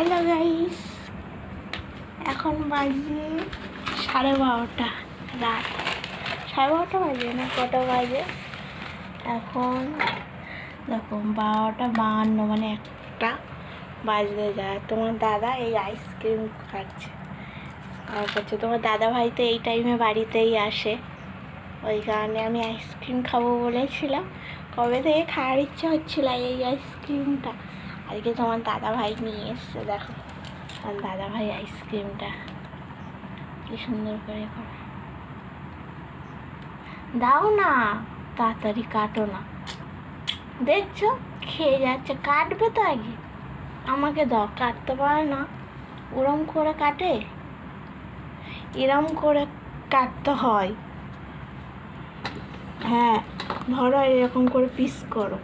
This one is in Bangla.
হ্যালো গাইস, এখন বাজে 12:30 রাত। 12:30 বাজে না, কটা বাজে এখন দেখো? 12:52, মানে 1টা বাজতে যায়। তোমার দাদা এই আইসক্রিম খাচ্ছে আর করছে। তোমার দাদা ভাই তো এই টাইমে বাড়িতেই আসে, ওই কারণে আমি আইসক্রিম খাবো বলেছিলাম। কবে থেকে খাওয়ার ইচ্ছা হচ্ছিল এই আইসক্রিমটা, আজকে তোমার দাদা ভাই নিয়ে এসছে। দেখো আমার দাদা ভাই আইসক্রিমটা কি সুন্দর করে দাও না, তাড়াতাড়ি কাটো না। দেখছো খেয়ে যাচ্ছে, কাটবে তো আগে আমাকে দাও। কাটতে পারে না, ওরম করে কাটে, এরম করে কাটতে হয়। হ্যাঁ ধরো, এরকম করে পিস করো।